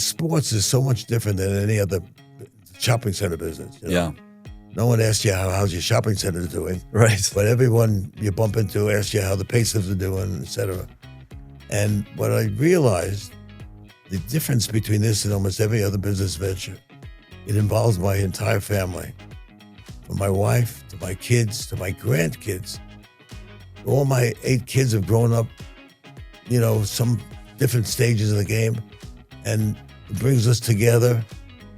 sports is so much different than any other shopping center business. Yeah. No one asks you how's your shopping center doing. Right. But everyone you bump into asks you how the Pacers are doing, et cetera. And what I realized, the difference between this and almost every other business venture, it involves my entire family. From my wife, to my kids, to my grandkids. All my 8 kids have grown up, some different stages of the game. And it brings us together.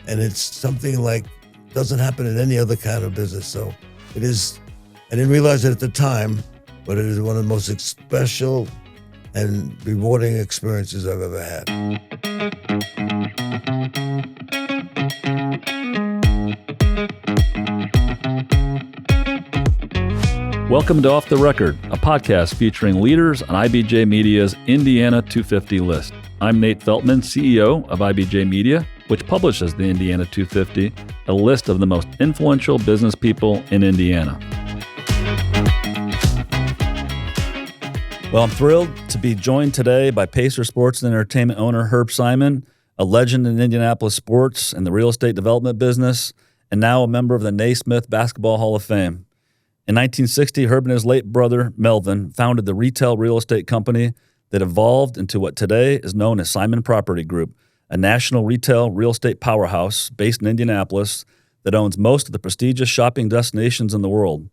And it's something like doesn't happen in any other kind of business. So it is, I didn't realize it at the time, but it is one of the most special and rewarding experiences I've ever had. Welcome to Off the Record, a podcast featuring leaders on IBJ Media's Indiana 250 list. I'm Nate Feltman, CEO of IBJ Media, which publishes the Indiana 250, a list of the most influential business people in Indiana. Well, I'm thrilled to be joined today by Pacer Sports and Entertainment owner Herb Simon, a legend in Indianapolis sports and the real estate development business, and now a member of the Naismith Basketball Hall of Fame. In 1960, Herb and his late brother, Melvin, founded the retail real estate company that evolved into what today is known as Simon Property Group, a national retail real estate powerhouse based in Indianapolis that owns most of the prestigious shopping destinations in the world.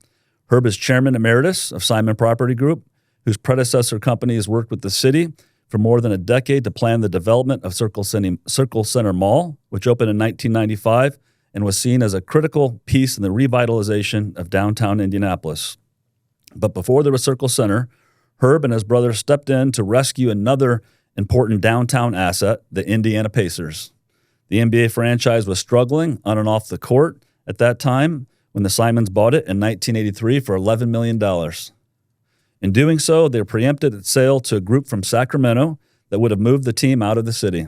Herb is chairman emeritus of Simon Property Group, whose predecessor company has worked with the city for more than a decade to plan the development of Circle Center Mall, which opened in 1995 and was seen as a critical piece in the revitalization of downtown Indianapolis. But before there was Circle Center, Herb and his brother stepped in to rescue another important downtown asset, the Indiana Pacers. The NBA franchise was struggling on and off the court at that time when the Simons bought it in 1983 for $11 million. In doing so, they preempted its sale to a group from Sacramento that would have moved the team out of the city.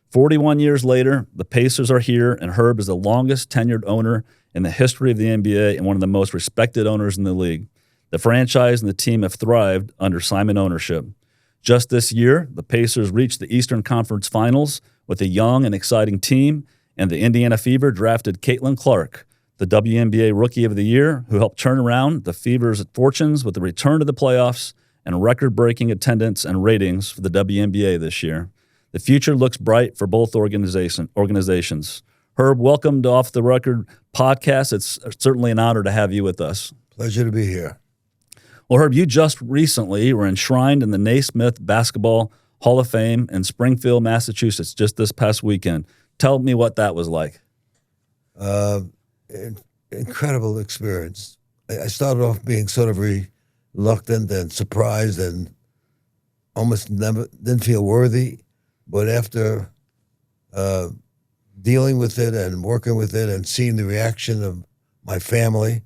41 years later, the Pacers are here, and Herb is the longest tenured owner in the history of the NBA and one of the most respected owners in the league. The franchise and the team have thrived under Simon ownership. Just this year, the Pacers reached the Eastern Conference Finals with a young and exciting team, and the Indiana Fever drafted Caitlin Clark, the WNBA Rookie of the Year, who helped turn around the Fever's fortunes with the return to the playoffs and record-breaking attendance and ratings for the WNBA this year. The future looks bright for both organizations. Herb, welcome to Off the Record podcast. It's certainly an honor to have you with us. Pleasure to be here. Well, Herb, you just recently were enshrined in the Naismith Basketball Hall of Fame in Springfield, Massachusetts, just this past weekend. Tell me what that was like. Incredible experience. I started off being sort of reluctant and surprised and almost never didn't feel worthy. But after dealing with it and working with it and seeing the reaction of my family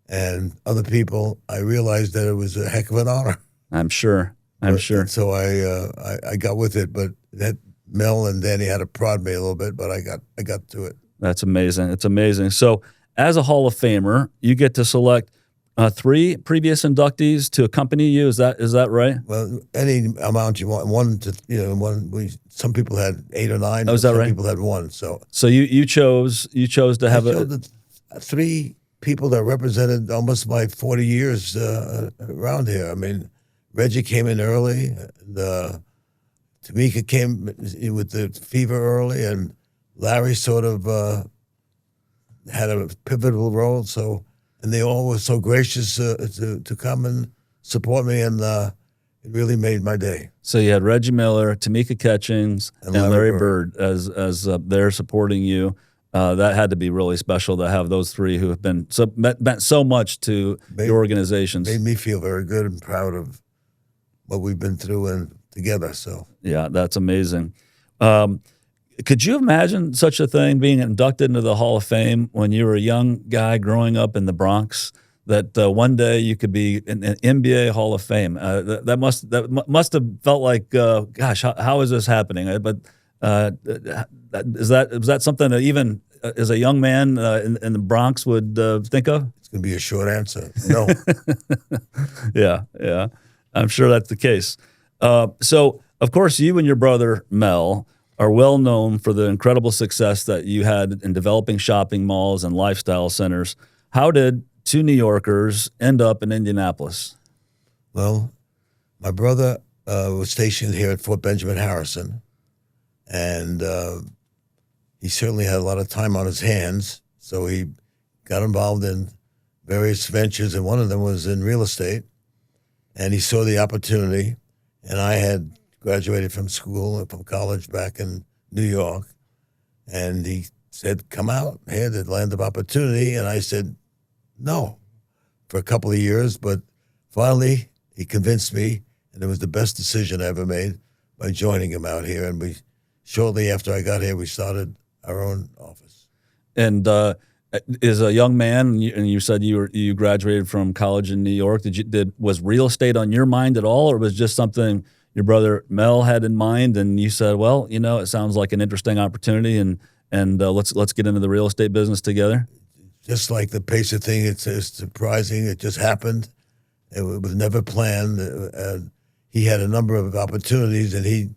and other people, I realized that it was a heck of an honor. I'm sure. And so I got with it, but that Mel and Danny had to prod me a little bit, but I got to it. That's amazing. It's amazing. So as a Hall of Famer, you get to select 3 previous inductees to accompany you. Is that right? Well, any amount you want. Some people had 8 or 9. Oh, is that some right? People had 1. So you chose to have the 3 people that represented almost my 40 years around here. I mean, Reggie came in early. Tamika came with the Fever early, and Larry sort of had a pivotal role. So, and they all were so gracious to come and support me, and it really made my day. So you had Reggie Miller, Tamika Catchings, and Larry Bird as they're supporting you. That had to be really special to have those 3 who have been meant so much to your organizations. Made me feel very good and proud of what we've been through and together. So yeah, that's amazing. Could you imagine such a thing, being inducted into the Hall of Fame when you were a young guy growing up in the Bronx, that one day you could be in an NBA Hall of Fame? That must have felt like, gosh, how is this happening? But was that something that even as a young man in the Bronx would think of? It's going to be a short answer. No. Yeah. I'm sure that's the case. So, of course, you and your brother, Mel, are well known for the incredible success that you had in developing shopping malls and lifestyle centers. How did two New Yorkers end up in Indianapolis? Well, my brother was stationed here at Fort Benjamin Harrison, and he certainly had a lot of time on his hands, so he got involved in various ventures, and one of them was in real estate, and he saw the opportunity, and I had graduated from school, from college back in New York, and he said, come out here, the land of opportunity, and I said, no, for a couple of years, but finally he convinced me, and it was the best decision I ever made by joining him out here, and shortly after I got here, we started our own office. And as a young man, and you said you graduated from college in New York, was real estate on your mind at all, or was it just something your brother Mel had in mind, and you said, well, it sounds like an interesting opportunity, and let's get into the real estate business together? Just like the Pacer thing, it's surprising. It just happened. It was never planned. He had a number of opportunities, and he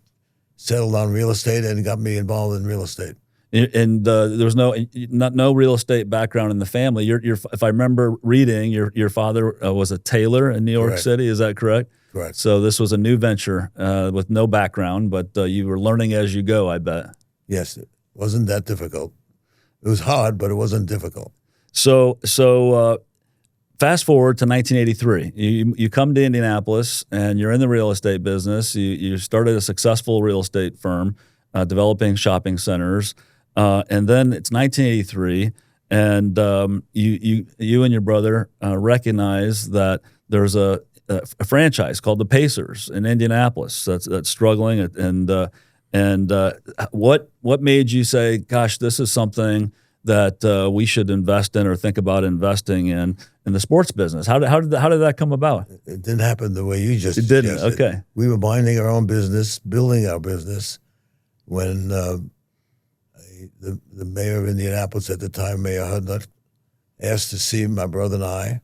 settled on real estate and got me involved in real estate. And there was no real estate background in the family. If I remember reading, your father was a tailor in New York Correct. City. Is that correct? Correct. So this was a new venture with no background, but you were learning as you go, I bet. Yes, it wasn't that difficult. It was hard, but it wasn't difficult. So fast forward to 1983. You come to Indianapolis, and you're in the real estate business. You started a successful real estate firm developing shopping centers. And then it's 1983, and you and your brother recognize that there's a franchise called the Pacers in Indianapolis that's struggling. And what made you say, "Gosh, this is something that we should invest in or think about investing in the sports business"? How did that come about? It didn't happen the way you just It didn't. suggested. Okay. We were minding our own business, building our business, when the mayor of Indianapolis at the time, Mayor Hudnut, asked to see my brother and I,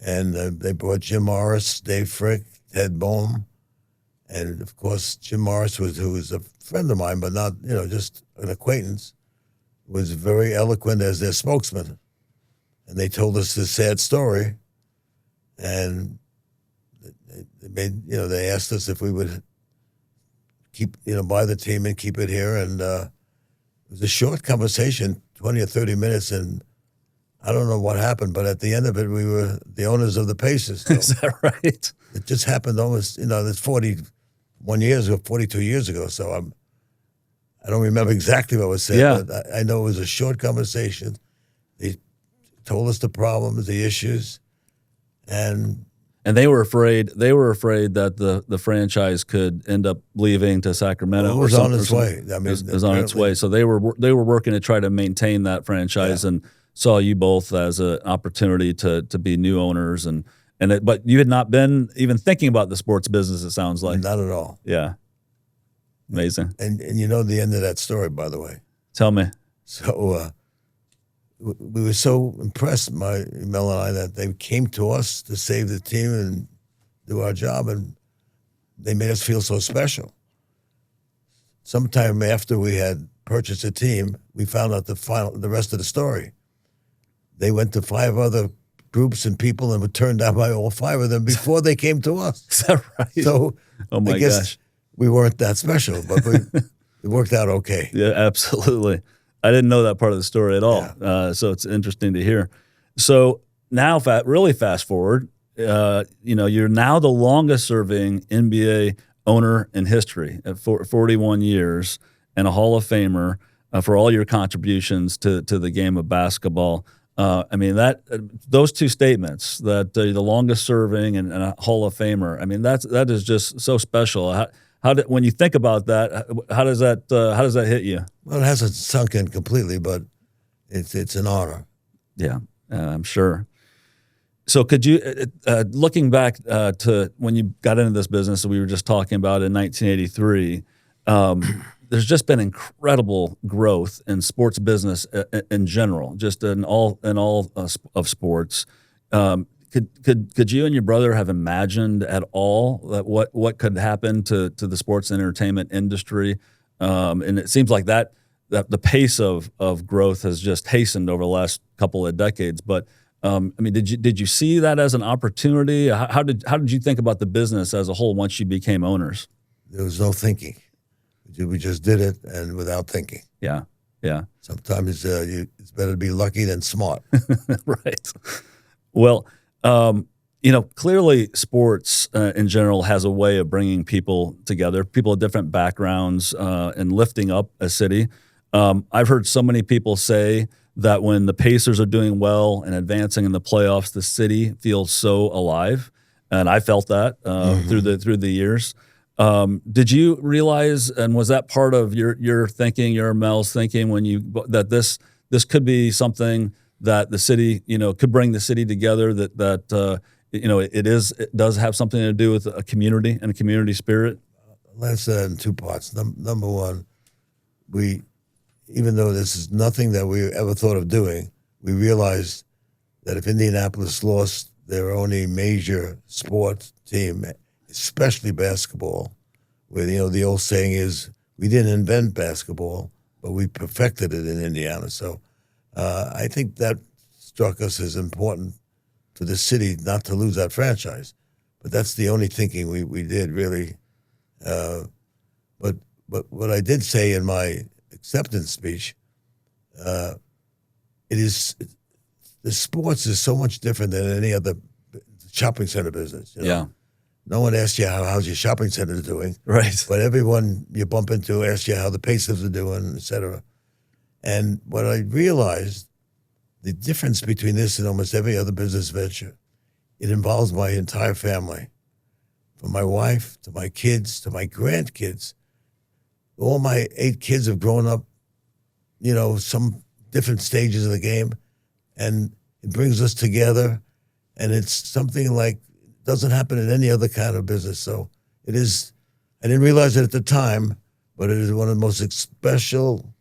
and they brought Jim Morris, Dave Frick, Ted Bohm, and of course Jim Morris, who was a friend of mine, but not just an acquaintance, was very eloquent as their spokesman, and they told us this sad story, and they asked us if we would keep buy the team and keep it here, and it was a short conversation, 20 or 30 minutes, and I don't know what happened, but at the end of it, we were the owners of the Pacers. So Is that right? it just happened almost, that's 41 years ago, 42 years ago, so I don't remember exactly what was said, Yeah. but I know it was a short conversation. They told us the problems, the issues, and they were afraid that the franchise could end up leaving to Sacramento. it was or on its something. way. I mean, It was on its way. So they were working to try to maintain that franchise, Yeah. and saw you both as an opportunity to be new owners, but you had not been even thinking about the sports business. It sounds like. Not at all. Yeah, amazing. And you know the end of that story, by the way. Tell me. So we were so impressed, Mel and I, that they came to us to save the team and do our job, and they made us feel so special. Sometime after we had purchased a team, we found out the rest of the story. They went to 5 other groups and people and were turned down by all 5 of them before they came to us. Is that right? So oh my I guess gosh. we weren't that special, but it worked out okay. Yeah, absolutely. I didn't know that part of the story at all. Yeah. So it's interesting to hear. So now, really fast forward, you're now the longest serving NBA owner in history at 41 years, and a Hall of Famer for all your contributions to the game of basketball. Those two statements, that you're the longest serving and a Hall of Famer, that is just so special. When you think about that, how does that hit you? Well, it hasn't sunk in completely, but it's an honor. Yeah, I'm sure. So could you, looking back to when you got into this business that we were just talking about in 1983, there's just been incredible growth in sports business in general, just in all of sports. Could you and your brother have imagined at all that what could happen to the sports and entertainment industry and it seems like that the pace of growth has just hastened over the last couple of decades. But I mean, did you see that as an opportunity? How did you think about the business as a whole once you became owners? There was no thinking. We just did it, and without thinking. Yeah, yeah. Sometimes it's better to be lucky than smart. Right. Well, clearly sports in general has a way of bringing people together, people of different backgrounds, and lifting up a city. I've heard so many people say that when the Pacers are doing well and advancing in the playoffs, the city feels so alive, and I felt that through the years. Did you realize, and was that part of your thinking, your Mel's thinking, that this could be something that the city, could bring the city together? It does have something to do with a community and a community spirit. Let's say in two parts. Number one, even though this is nothing that we ever thought of doing, we realized that if Indianapolis lost their only major sports team, especially basketball, where the old saying is, we didn't invent basketball, but we perfected it in Indiana. So I think that struck us as important to the city not to lose that franchise. But that's the only thinking we did, really. But what I did say in my acceptance speech, the sports is so much different than any other shopping center business. Yeah. No one asks you how's your shopping center doing. Right. But everyone you bump into asks you how the Pacers are doing, et cetera. And what I realized, the difference between this and almost every other business venture, it involves my entire family. From my wife to my kids to my grandkids. All my 8 kids have grown up, some different stages of the game. And it brings us together. And it's something like doesn't happen in any other kind of business. So it is, I didn't realize it at the time, but it is one of the most special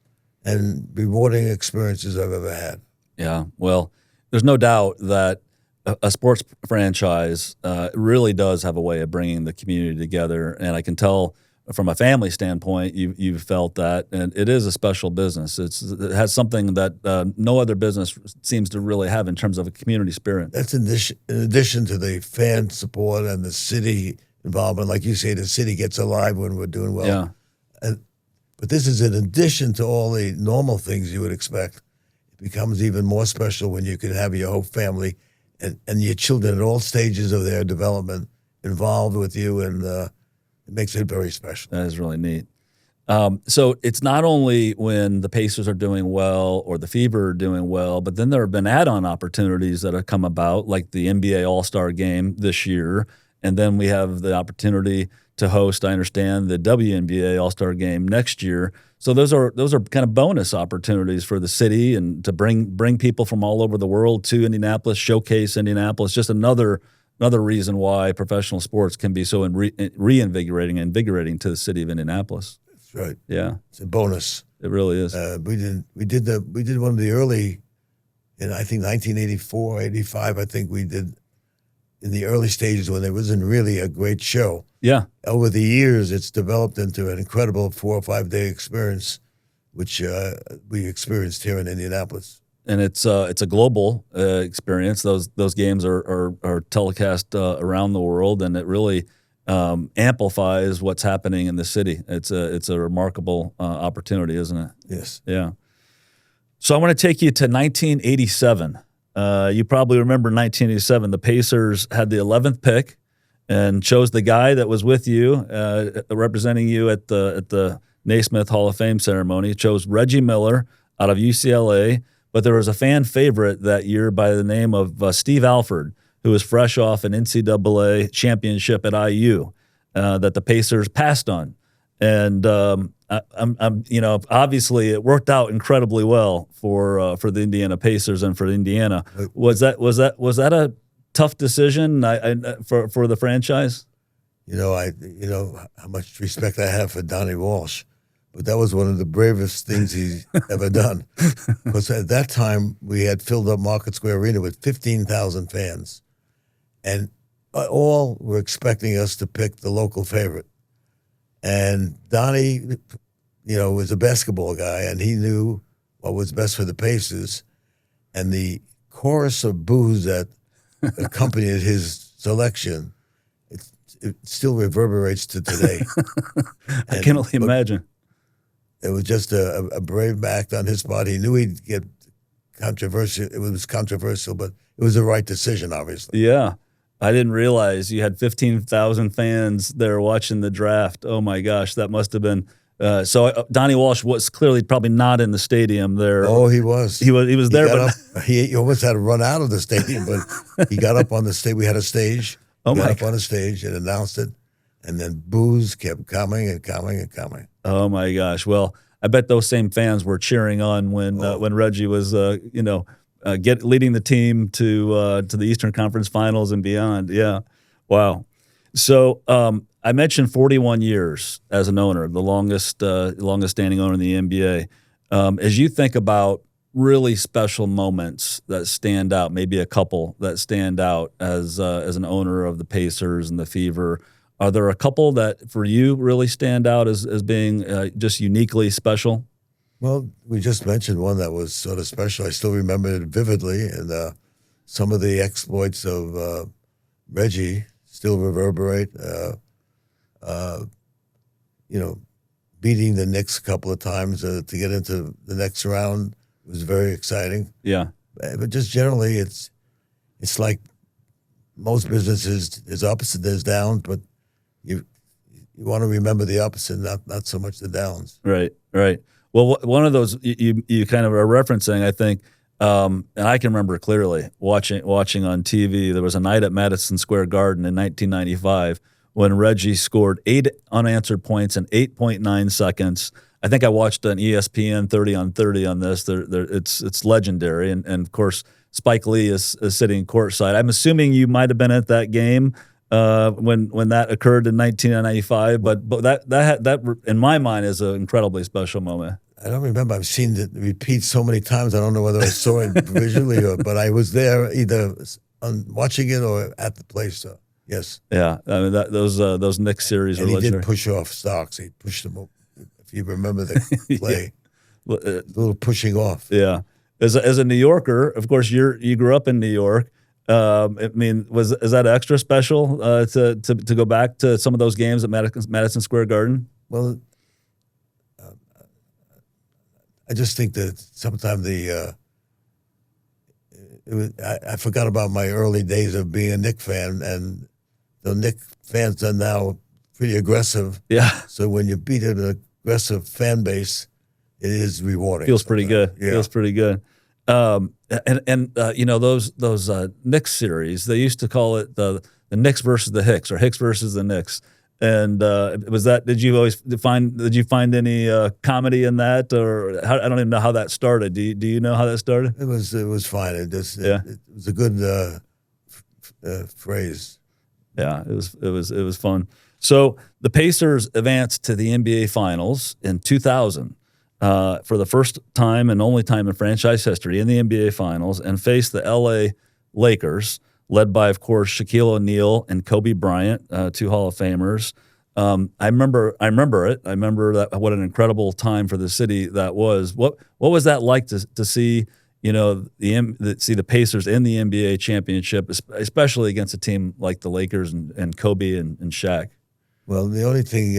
and rewarding experiences I've ever had. Yeah, well, there's no doubt that a sports franchise really does have a way of bringing the community together, and I can tell from a family standpoint, you've felt that, and it is a special business. It has something that no other business seems to really have in terms of a community spirit. That's in addition to the fan support and the city involvement. Like you say, the city gets alive when we're doing well. Yeah. But this is in addition to all the normal things you would expect. It becomes even more special when you can have your whole family and your children at all stages of their development involved with you, and it makes it very special. That is really neat. So it's not only when the Pacers are doing well or the Fever are doing well, but then there have been add-on opportunities that have come about, like the NBA All-Star Game this year, and then we have the opportunity to host, I understand, the WNBA All-Star Game next year. So those are kind of bonus opportunities for the city and to bring people from all over the world to Indianapolis, showcase Indianapolis. Just another reason why professional sports can be so reinvigorating and invigorating to the city of Indianapolis. That's right. Yeah, it's a bonus. It really is. We did one of the early, in I think 1984, 85. I think we did in the early stages when there wasn't really a great show. Yeah. Over the years, it's developed into an incredible 4 or 5 day experience, which we experienced here in Indianapolis. And it's a global experience. Those games are telecast around the world, and it really amplifies what's happening in the city. It's a remarkable opportunity, isn't it? Yes. Yeah. So I want to take you to 1987. You probably remember 1987. The Pacers had the 11th pick and chose the guy that was with you, representing you at the Naismith Hall of Fame ceremony. Chose Reggie Miller out of UCLA. But there was a fan favorite that year by the name of Steve Alford, who was fresh off an NCAA championship at IU that the Pacers passed on. And obviously it worked out incredibly well for the Indiana Pacers and for Indiana. Was that a tough decision for the franchise? I how much respect I have for Donnie Walsh. But that was one of the bravest things he's ever done. Because at that time, we had filled up Market Square Arena with 15,000 fans. And all were expecting us to pick the local favorite. And Donnie, was a basketball guy, and he knew what was best for the Pacers. And the chorus of boos that accompanied his selection, it still reverberates to today. I can only imagine. It was just a brave act on his part. He knew he'd get controversial. It was controversial, but it was the right decision, obviously. Yeah. I didn't realize you had 15,000 fans there watching the draft. Oh, my gosh. That must have been so Donnie Walsh was clearly probably not in the stadium there. Oh, he was. He was there, but he almost had to run out of the stadium, but he got up on the stage. We had a stage. Oh, he got my up on the stage and announced it, and then boos kept coming and coming and coming. Oh, my gosh. Well, I bet those same fans were cheering on when Reggie was, leading the team to the Eastern Conference Finals and beyond. Yeah, wow. So I mentioned 41 years as an owner, the longest standing owner in the NBA. As you think about really special moments that stand out, maybe a couple that stand out as an owner of the Pacers and the Fever, are there a couple that for you really stand out as being just uniquely special? Well, we just mentioned one that was sort of special. I still remember it vividly, and some of the exploits of Reggie still reverberate. Beating the Knicks a couple of times to get into the next round was very exciting. Yeah, but just generally, it's like most businesses. There's ups and there's downs, but you want to remember the ups and not so much the downs. Right. Well, one of those you kind of are referencing, I think, and I can remember clearly watching on TV. There was a night at Madison Square Garden in 1995 when Reggie scored 8 unanswered points in 8.9 seconds. I think I watched on ESPN 30 on 30 on this. It's legendary, and of course Spike Lee is sitting courtside. I'm assuming you might have been at that game when that occurred in 1995, but that in my mind is an incredibly special moment. I don't remember. I've seen it repeat so many times. I don't know whether I saw it visually but I was there either watching it or at the place. So yes. Yeah, I mean those Knicks series. And were he legendary. did push off Starks. He pushed them up. If you remember the play, a little pushing off. Yeah. As a New Yorker, of course, you grew up in New York. I mean, is that extra special to go back to some of those games at Madison Square Garden? Well, I just think that sometimes I forgot about my early days of being a Knicks fan, and the Knicks fans are now pretty aggressive. Yeah. So when you beat an aggressive fan base, it is rewarding. Feels pretty good. Yeah. Feels pretty good. Those Knicks series, they used to call it the Knicks versus the Hicks or Hicks versus the Knicks. And did you find any comedy in that, or I don't even know how that started. Do you know how that started? It was fine. It was a good phrase. Yeah, it was fun. So the Pacers advanced to the NBA Finals in 2000 for the first time and only time in franchise history in the NBA Finals, and faced the LA Lakers, led by, of course, Shaquille O'Neal and Kobe Bryant, 2 Hall of Famers. I remember it. I remember that what an incredible time for the city that was. What was that like to see? See the Pacers in the NBA championship, especially against a team like the Lakers and Kobe and Shaq. Well, the only thing,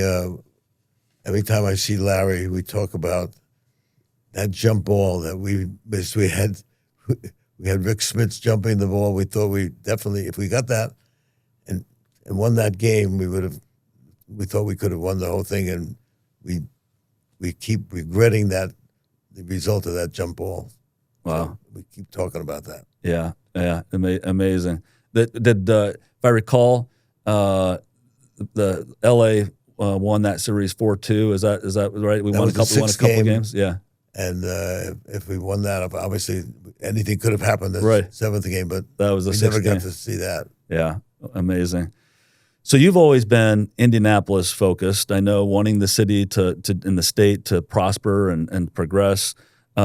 every time I see Larry, we talk about that jump ball that we missed. We had Rick Smits jumping the ball. We thought we definitely, if we got that and won that game, we thought we could have won the whole thing, and we keep regretting the result of that jump ball. Wow. So we keep talking about that. Yeah, amazing. If I recall, the LA won that series 4-2. Is that right? We won a couple games. Yeah. And if we won that, obviously anything could have happened in the 7th game, but that was we never got to see that. Yeah, amazing. So you've always been Indianapolis focused. I know, wanting the city to in the state to prosper and progress.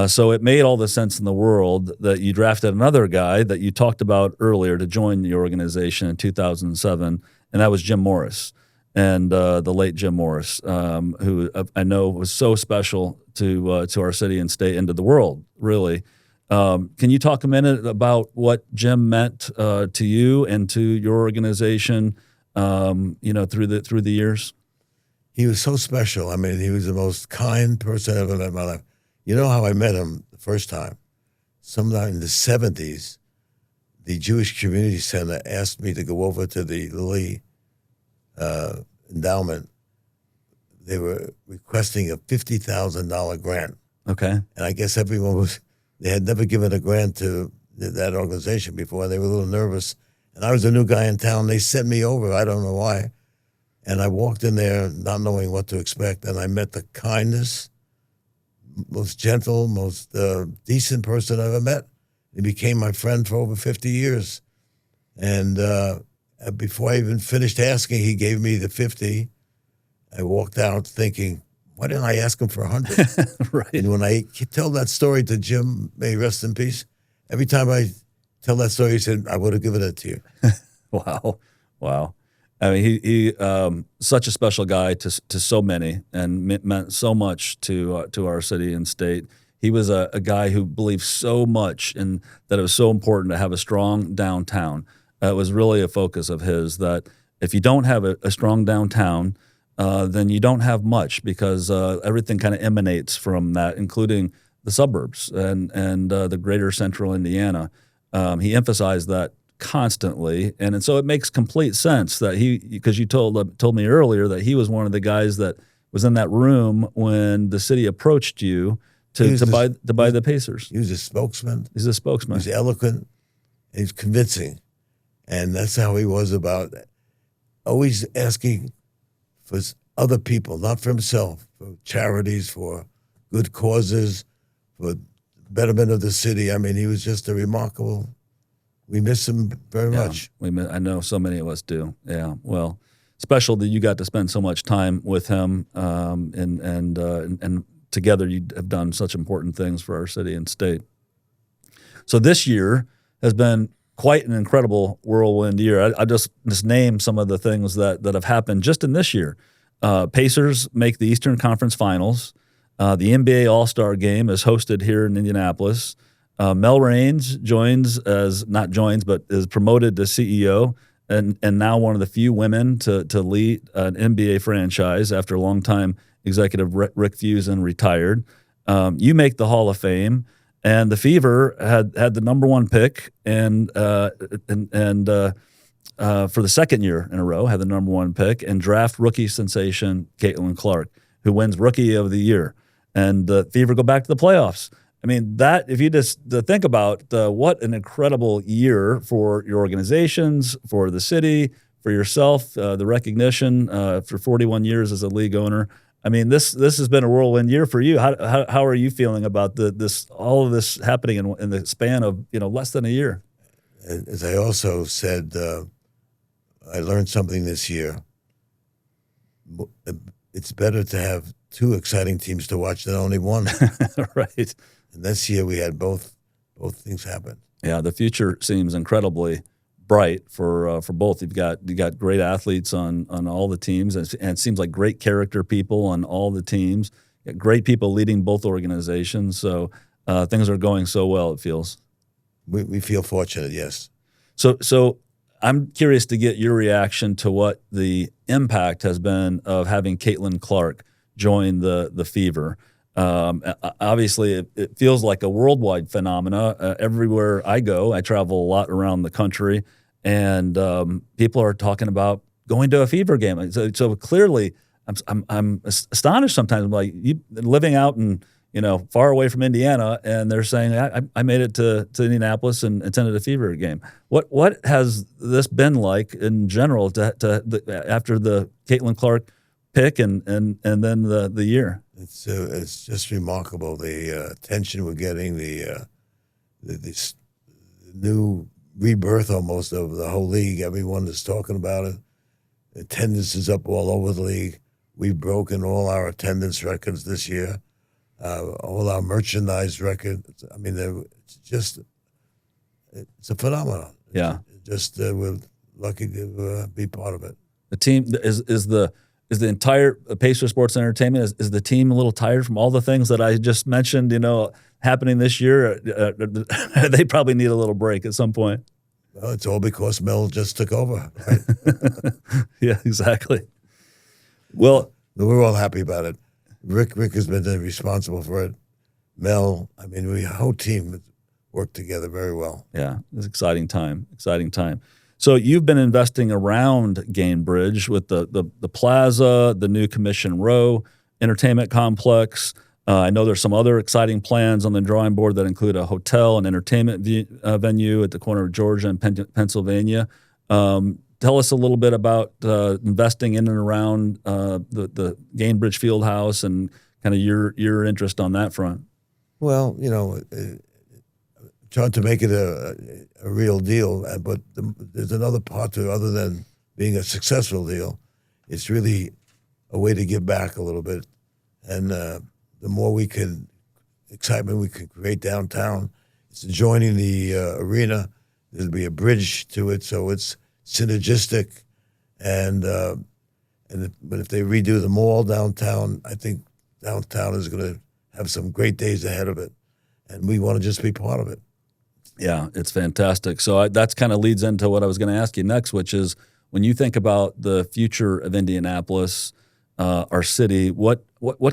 So it made all the sense in the world that you drafted another guy that you talked about earlier to join the organization in 2007, and that was Jim Morris. and the late Jim Morris, who I know was so special to our city and state and to the world, really. Can you talk a minute about what Jim meant to you and to your organization, through the years? He was so special. I mean, he was the most kind person I ever met in my life. You know how I met him the first time? Sometime in the 70s, the Jewish Community Center asked me to go over to the Lilly endowment. They were requesting a $50,000 grant. Okay. And I guess they had never given a grant to that organization before. They were a little nervous. And I was a new guy in town. They sent me over. I don't know why. And I walked in there not knowing what to expect. And I met the kindest, most gentle, most decent person I ever met. He became my friend for over 50 years. And before I even finished asking, he gave me the 50. I walked out thinking, why didn't I ask him for 100? Right. And when I tell that story to Jim, may he rest in peace, every time I tell that story, he said, I would have given it to you. Wow. I mean, he such a special guy to so many, and meant so much to our city and state. He was a guy who believed so much in that it was so important to have a strong downtown. It was really a focus of his that if you don't have a strong downtown, then you don't have much, because everything kind of emanates from that, including the suburbs and the greater central Indiana. He emphasized that constantly, and so it makes complete sense that because you told me earlier that he was one of the guys that was in that room when the city approached you to buy the Pacers. He was a spokesman. He's a spokesman. He was eloquent. He was convincing, and that's how he was about always asking for other people, not for himself, for charities, for good causes, for betterment of the city. I mean, he was just a remarkable. We miss him very much. I know so many of us do. Yeah. Well, special that you got to spend so much time with him, and together you have done such important things for our city and state. So this year has been quite an incredible whirlwind year. I just name some of the things that have happened just in this year. Pacers make the Eastern Conference Finals. The NBA All-Star Game is hosted here in Indianapolis. Mel Raines is promoted to CEO and now one of the few women to lead an NBA franchise after a longtime executive Rick Fuson retired. You make the Hall of Fame, and the Fever had the number one pick and for the second year in a row had the number one pick and draft rookie sensation Caitlin Clark, who wins Rookie of the Year, and the Fever go back to the playoffs. I mean, that if you just think about what an incredible year for your organizations, for the city, for yourself, the recognition for 41 years as a league owner. I mean, this has been a whirlwind year for you. How are you feeling about all of this happening in the span of less than a year? As I also said, I learned something this year. It's better to have two exciting teams to watch than only one. Right. And this year we had both things happen. Yeah, the future seems incredibly bright for both. You got great athletes on all the teams, and it seems like great character people on all the teams. Great people leading both organizations. So things are going so well. It feels. We feel fortunate. Yes. So I'm curious to get your reaction to what the impact has been of having Caitlin Clark join the Fever. Obviously, it feels like a worldwide phenomena. Everywhere I go, I travel a lot around the country, and people are talking about going to a Fever game. So clearly, I'm astonished sometimes. I'm like, you living out in far away from Indiana, and they're saying I made it to Indianapolis and attended a Fever game. What has this been like in general after the Caitlin Clark pick and then the year? It's just remarkable, the attention we're getting, this new rebirth almost of the whole league. Everyone is talking about it. Attendance is up all over the league. We've broken all our attendance records this year, all our merchandise records. I mean, it's a phenomenon. Yeah. We're lucky to be part of it. The team is the entire Pacer Sports and Entertainment, is the team a little tired from all the things that I just mentioned, happening this year? They probably need a little break at some point. Well, it's all because Mel just took over, right? Yeah, exactly. Well, we're all happy about it. Rick has been responsible for it. Mel, the whole team worked together very well. Yeah, it's exciting time. So you've been investing around Gainbridge with the plaza, the new Commission Row entertainment complex. I know there's some other exciting plans on the drawing board that include a hotel and entertainment venue at the corner of Georgia and Pennsylvania. Tell us a little bit about investing in and around the Gainbridge Fieldhouse and kind of your interest on that front. Well, trying to make it a real deal, but there's another part to it other than being a successful deal. It's really a way to give back a little bit, and the more excitement we can create downtown. It's adjoining the arena. There'll be a bridge to it, so it's synergistic. But if they redo the mall downtown, I think downtown is going to have some great days ahead of it, and we want to just be part of it. Yeah, it's fantastic. So that's kind of leads into what I was going to ask you next, which is when you think about the future of Indianapolis, our city, what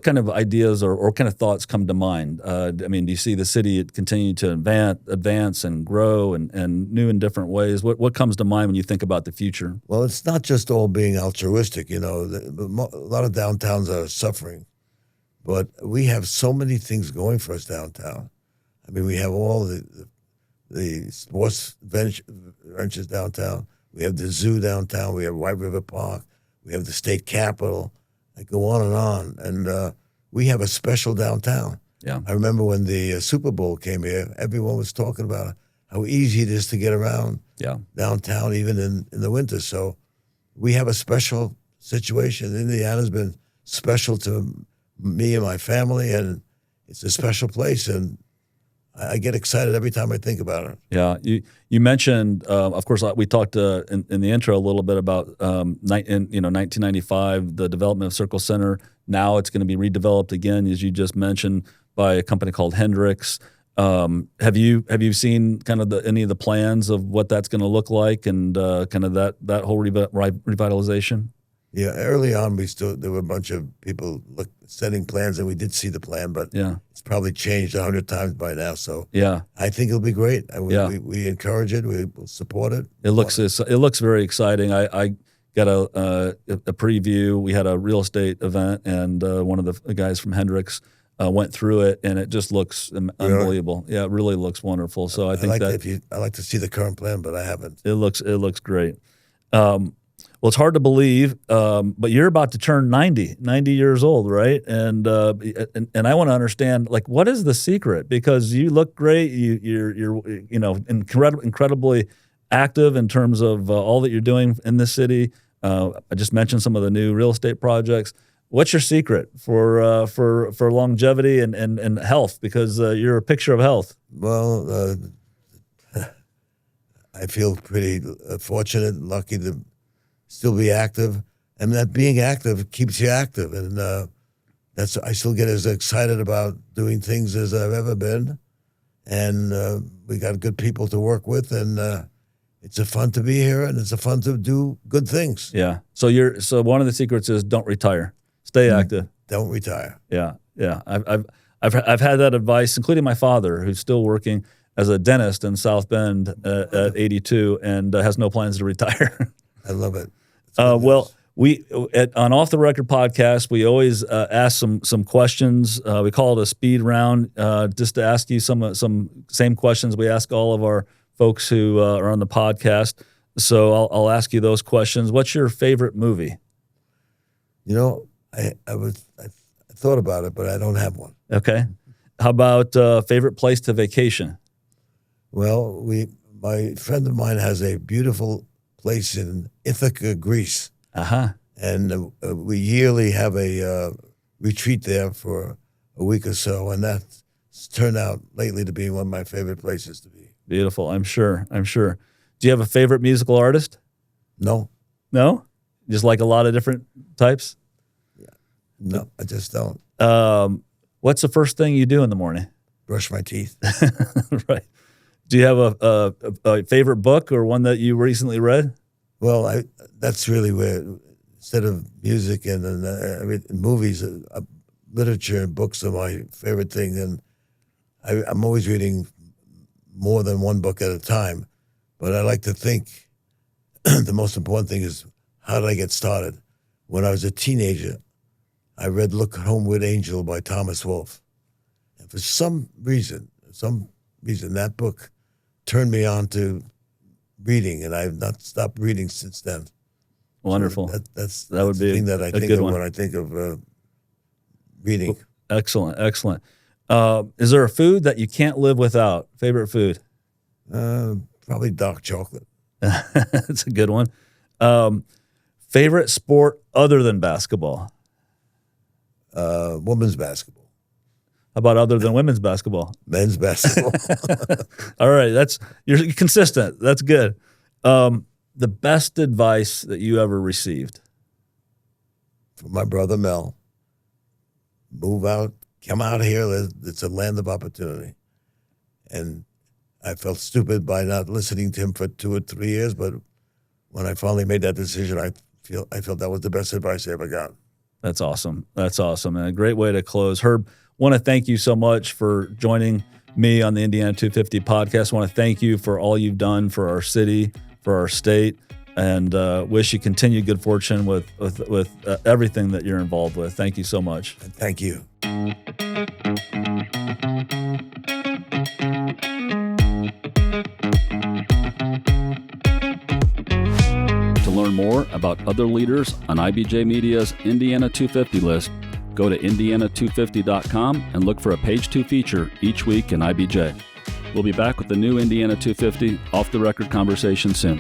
kind of ideas or kind of thoughts come to mind? Do you see the city continue to advance and grow and new in different ways? What comes to mind when you think about the future? Well, it's not just all being altruistic. A lot of downtowns are suffering, but we have so many things going for us downtown. We have all the sports ventures downtown. We have the zoo downtown. We have White River Park. We have the state capitol. I go on, and we have a special downtown. Yeah, I remember when the Super Bowl came here, everyone was talking about how easy it is to get around downtown, even in the winter. So we have a special situation. Indiana's been special to me and my family, and it's a special place, and I get excited every time I think about it. Yeah, you mentioned, of course, we talked in the intro a little bit about 1995, the development of Circle Center. Now it's going to be redeveloped again, as you just mentioned, by a company called Hendricks. Have you seen kind of any of the plans of what that's going to look like and kind of that whole revitalization? Yeah, early on there were a bunch of people setting plans, and we did see the plan, but it's probably changed 100 times by now. So I think it'll be great. We encourage it. We will support it. It looks very exciting. I got a preview. We had a real estate event, and one of the guys from Hendricks went through it, and it just looks unbelievable. Yeah, it really looks wonderful. So I like to see the current plan, but I haven't. It looks great. Well, it's hard to believe, but you're about to turn 90 years old, right? And I want to understand, what is the secret? Because you look great. You're incredibly active in terms of all that you're doing in this city. I just mentioned some of the new real estate projects. What's your secret for longevity and health? Because you're a picture of health. Well, I feel pretty fortunate and lucky to still be active, and that being active keeps you active, and I still get as excited about doing things as I've ever been, and we got good people to work with, and it's a fun to be here, and it's a fun to do good things. Yeah. So one of the secrets is don't retire, stay active. Don't retire. Yeah. I've had that advice, including my father, who's still working as a dentist in South Bend at 82 and has no plans to retire. I love it. Well, we on Off the Record podcast, we always ask some questions. We call it a speed round, just to ask you some same questions we ask all of our folks who are on the podcast. So I'll ask you those questions. What's your favorite movie? I thought about it, but I don't have one. Okay. How about favorite place to vacation? Well, my friend of mine has a beautiful place in Ithaca, Greece. And we yearly have a retreat there for a week or so, and that's turned out lately to be one of my favorite places to be. Beautiful, I'm sure. Do you have a favorite musical artist? No. No? Just like a lot of different types? No, I just don't. What's the first thing you do in the morning? Brush my teeth. Right. Do you have a favorite book or one that you recently read? Well, that's really where, instead of music and movies, literature and books are my favorite thing. And I'm always reading more than one book at a time. But I like to think the most important thing is, how did I get started? When I was a teenager, I read Look Homeward Angel by Thomas Wolfe. And for some reason, that book turned me on to reading, and I've not stopped reading since then. Wonderful. So that's would be the thing that I think of when I think of reading. Excellent. Is there a food that you can't live without? Favorite food? Probably dark chocolate. That's a good one. Favorite sport other than basketball? Women's basketball. How about other than women's basketball? Men's basketball. All right, you're consistent. That's good. The best advice that you ever received? From my brother Mel. Move out. Come out here. It's a land of opportunity. And I felt stupid by not listening to him for 2 or 3 years, but when I finally made that decision, I felt that was the best advice I ever got. That's awesome. And a great way to close. Herb, want to thank you so much for joining me on the Indiana 250 podcast. I want to thank you for all you've done for our city, for our state, and wish you continued good fortune with everything that you're involved with. Thank you so much. And thank you. To learn more about other leaders on IBJ Media's Indiana 250 list, go to indiana250.com and look for a Page 2 feature each week in IBJ. We'll be back with the new Indiana 250 off-the-record conversation soon.